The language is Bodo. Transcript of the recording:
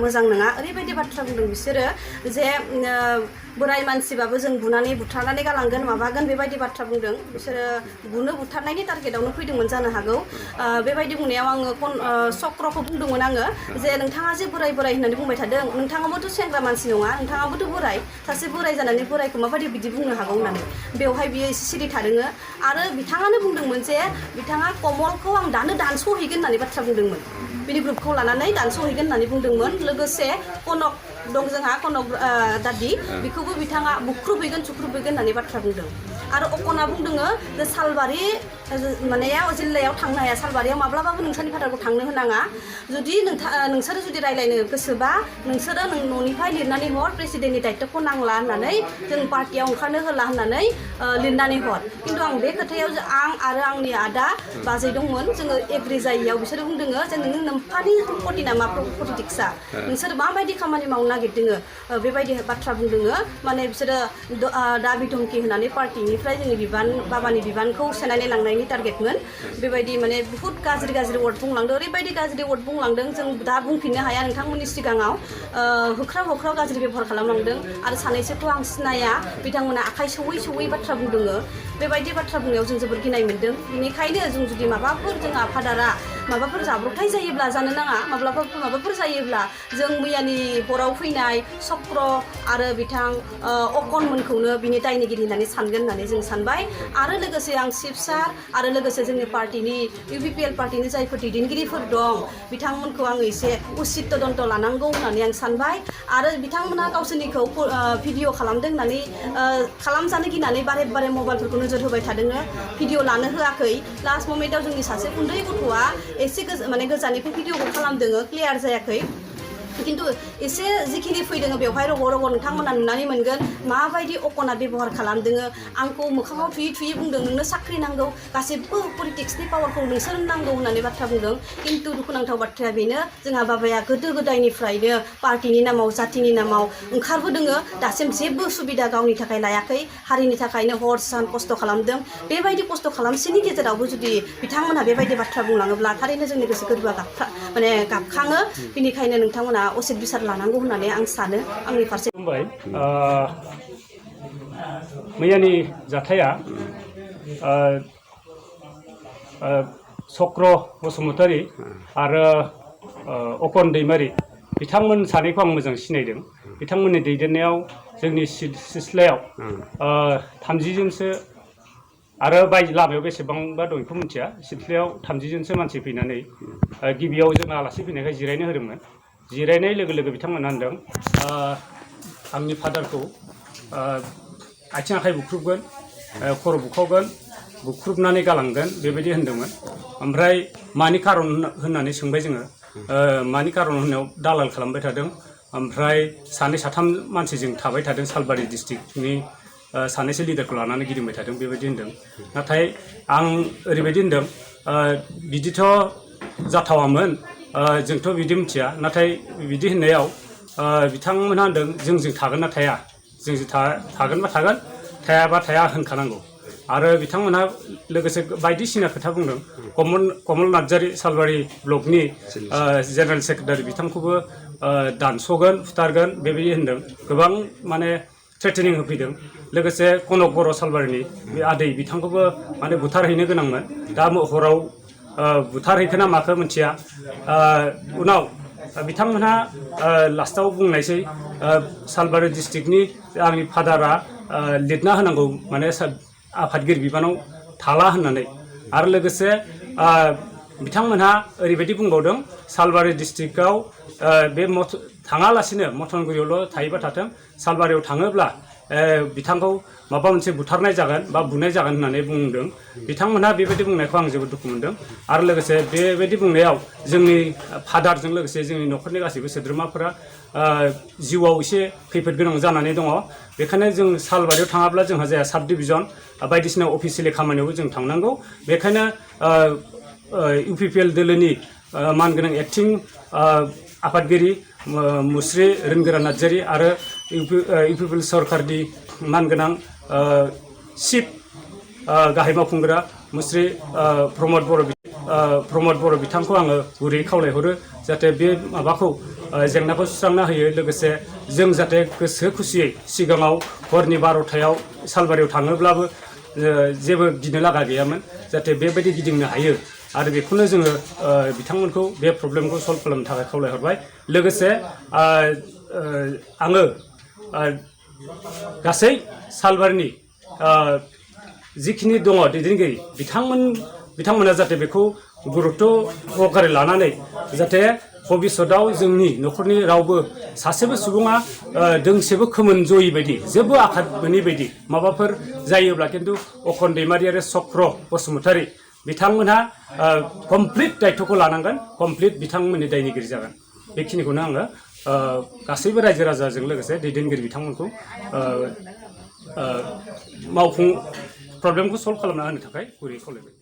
मोजां नङा ओरैबायदि बाथ्रा बुंदों बिसोरो जे बोराय मानसिबाबो जों बुनानै बुथारनानै गालांगोन माबागोन बेबायदि बाथ्रा बुंदों बिसोरो बुनो बुथारनायनि टारगेटआवनो फैदोंमोन जानो हागौ बेबायदि बुंनायाव आङो चक्रखौ बुंदोंमोन आङो जे नोंथाङा जे बोराय बोराय होननानै बुंबाय थादों नोंथाङाबोथ' सेंग्रा मानसि नङा नोंथाङाबोथ' बोराय सासे बोराय जानानै बोरायखौ माबायदि बिदि बुंनो हागौ होननानै बेवहाय बियो एसे सिरि थादोङो आरो बिथाङानो बुंदोंमोन जे बिथाङा कमलखौ आं दानो दानस'हैगोन होननानै बाथ्रा बुंदोंमोन बिनि ग्रुपखौ लानानै दानस'हैगोन होननानै बुंदोंमोन लोगोसे कनक दं जोंहा कनक दादि बेखौबो बिथाङा बुख्रुबहैगोन सुख्रुबहैगोन होननानै बाथ्रा बुंदों आरो अकना बुंदोङो जे सालबारि मानेयाव जिल्लायाव थांनो हाया सालबारियाव माब्लाबाबो नोंसोरनि फादारखौ थांनो होनाङा जुदि नोंसोरो जुदि रायज्लायनो गोसोबा नोंसोरो न'निफ्राय लिरनानै हर प्रेसिडेन्टनि दायित्वखौ नांला होननानै जों पार्टियाव ओंखारनो होला होननानै लिरनानै हर खिन्थु आं बे खोथायाव आं आरो आंनि आदा बाजै दंमोन जोङो एग्रि जायैयाव बिसोरो बुंदोङो जे नों नोम्फानि सम्पति नामा पलिटिक्सआ नोंसोर माबायदि खामानि मावनो नागिरदोङो बेबायदि बाथ्रा बुंदोङो माने बिसोरो दाबि धमकि होनानै पार्टिनिफ्राय जोंनि बिबान बाबानि बिबानखौ सेनानै लांनायनि टारगेटमोन बेबायदि माने बहुत गाज्रि गाज्रि वार्ड बुंलांदों ओरैबायदि गाज्रि वार्ड बुंलांदों जों दा बुंफिननो हाया नोंथांमोननि सिगाङाव होख्राव होख्राव गाज्रि बेबहार खालामलांदों आरो सानैसोखौ आं सिनाया बिथांमोना आखाइ सौयै सौयै बाथ्रा बुंदोङो बेबायदि बाथ्रा बुंनायाव जों जोबोर गिनाय मोन्दों बेनिखायनो जों जुदि माबाफोर जोंहा फादारा माबाफोर जाब्रबथाय जायोब्ला जानो नाङा माबाफोर जायोब्ला जों मैयानि हराव फैनाय चक्र आरो बिथां अकनमोनखौनो बिनि दायनिगिरि होननानै सानगोन होननानै जों सानबाय आरो लोगोसे आं चिफ सार आरो लोगोसे जोंनि पार्टिनि UPPL पार्टिनि जायफोर दैदेनगिरिफोर दं बिथांमोनखौ आङो एसे उसित तदन्त लानांगौ होननानै आं सानबाय आरो बिथांमोनहा गावसोरनिखौ भिडिअ खालामदों होननानै खालामजानो गिनानै बारे बारे मबाइलफोरखौ नोजोर होबाय थादोङो भिडिअ लानो होआखै लास्ट ममेन्टआव जोंनि सासे उन्दै गथ'आ एसे माने गोजाननिफ्राय भिडिअखौ खालामदोङो क्लियार जायाखै खिन्थु एसे जिखिनि फैदोङो बेवहाय रग' रग' नोंथांमोना नुनानै मोनगोन माबायदि अकना बेबहार खालामदोङो आंखौ मोखाङाव थुयै थुयै बुंदों नोंनो साख्रि नांगौ गासिबो पलिटिक्सनि पावारखौ नोंसोरनो नांगौ होननानै बाथ्रा बुंदों खिन्थु दुखुनांथाव बाथ्राया बेनो जोंहा बाबाया गोदो गोदायनिफ्रायनो पार्टिनि नामाव जातिनि नामाव ओंखारबोदोङो दासिम जेबो सुबिदा गावनि थाखाय लायाखै हारिनि थाखायनो हर सान खस्थ' खालामदों बेबायदि खस्थ' खालामसेनि गेजेरावबो जुदि बिथांमोनहा बेबायदि बाथ्रा बुंलाङोब्ला थारैनो जोंनि गोसो गोरबोआ गाबखाङो बेनिखायनो नोंथांमोना असित बिसार लानांगौ होननानै आं सानो आंनि फारसे बुंबाय मैयानि जाथाया चक्र बसुमतारी आरो अकन दैमारि बिथांमोन सानैखौ आं मोजां सिनायदों बिथांमोननि दैदेननायाव जोंनि सिथ्लायाव 30 जनसो आरो बायदि लामायाव बेसेबांबा दं बेखौ मिथिया सिथ्लायाव 30 जनसो मानसि फैनानै गिबियाव जों आलासि फैनायखाय जिरायनो होदोंमोन जिरायनाय लोगो लोगो बिथांमोना होनदों आंनि फादारखौ आथिं आखाइ बुख्रुबगोन खर' बुखावगोन बुख्रुबनानै गालांगोन बेबायदि होनदोंमोन ओमफ्राय मानि खारन होननानै सोंबाय जोङो मानि खारन होननायाव दालाल खालामबाय थादों ओमफ्राय सानै साथाम मानसिजों थाबाय थादों सालबारि डिस्ट्रिक्टनि सानैसो लिडारखौ लानानै गिदिंबाय थादों बेबायदि होनदों नाथाय आं ओरैबायदि होनदों बिदिथ' जाथावामोन जोंथ' बिदि मिथिया नाथाय बिदि होननायाव बिथांमोनहा होनदों जोंजों थागोन ना थाया जोंजों थागोनबा थागोन थायाबा थाया होनखानांगौ आरो बिथांमोनहा लोगोसे बायदिसिना खोथा बुंदों कमल नार्जारी सालबारि ब्लकनि जेनेरेल सेक्रेटारि बिथांखौबो दानस'गोन फुथारगोन बेबायदि होनदों गोबां माने थ्रेटेनिं होफैदों लोगोसे कनक बर' सालबारिनि बे आदै बिथांखौबो माने बुथारहैनो गोनांमोन दा हराव बुथारहैखोना माखो मिथिया उनाव बिथांमोनहा लास्टाव बुंनायसै सालबारि डिस्ट्रिक्टनि आंनि फादारा लिरना होनांगौ माने आफादगिरि बिबानाव थाला होननानै आरो लोगोसे बिथांमोनहा ओरैबायदि बुंबावदों सालबारि डिस्ट्रिक्टआव बे थाङालासिनो मथनगुरियावल' थायोबा थाथों सालबारियाव थाङोब्ला बिथांखौ माबा मोनसे बुथारनाय जागोन बा बुनाय जागोन होननानै बुंदों बिथांमोनहा बेबायदि बुंनायखौ आं जोबोद दुखु मोनदों आरो लोगोसे बेबायदि बुंनायाव जोंनि फादारजों लोगोसे जोंनि न'खरनि गासैबो सोद्रोमाफोरा जिउआव एसे खैफोद गोनां जानानै दङ बेखायनो जों सालबारियाव थाङाब्ला जोंहा जाया साब डिभिजन बायदिसिना अफिसियेलि खामानियावबो जों थांनांगौ बेखायनो UPPL दोलोनि मानगोनां एक्टिं आफादगिरि मुस्रि रोनगोरा नार्जारि आरो UPPL सरकारनि मानगोनां चिफ गाहाय मावफुंग्रा मुस्रि प्रमद बर' बिथांखौ आङो गुरैयै खावलायहरो जाहाथे बे माबाखौ जेंनाखौ सुस्रांना होयो लोगोसे जों जाहाथे गोसो खुसियै सिगाङाव हरनि 12टायाव सालबारियाव थाङोब्लाबो जेबो गिनो लागा गैयामोन जाहाथे बेबायदि गिदिंनो हायो आरो बेखौनो जोङो बिथांमोनखौ बे प्रब्लेमखौ सल्भ खालामनो थाखाय खावलायहरबाय लोगोसे आङो गासै सालबारिनि जिखिनि दङ दैदेनगिरि बिथांमोना जाहाथे बेखौ गुरुत्व सहकारे लानानै जाहाथे भबिष्यतआव जोंनि न'खरनि रावबो सासेबो सुबुङा दोंसेबो खोमोन जयै बायदि जेबो आघात मोनै बायदि माबाफोर जायोब्ला खिन्थु अखन दैमारि आरो चक्र बसुमतारी बिथांमोनहा कमप्लिट दायित्वखौ लानांगोन कमप्लिट बिथांमोननि दायनिगिरि जागोन बेखिनिखौनो आङो गासैबो रायजो राजाजों लोगोसे दैदेनगिरि बिथांमोनखौ मावफुं प्रब्लेमखौ सल्भ खालामना होनो थाखाय गुरैयै खावलायबाय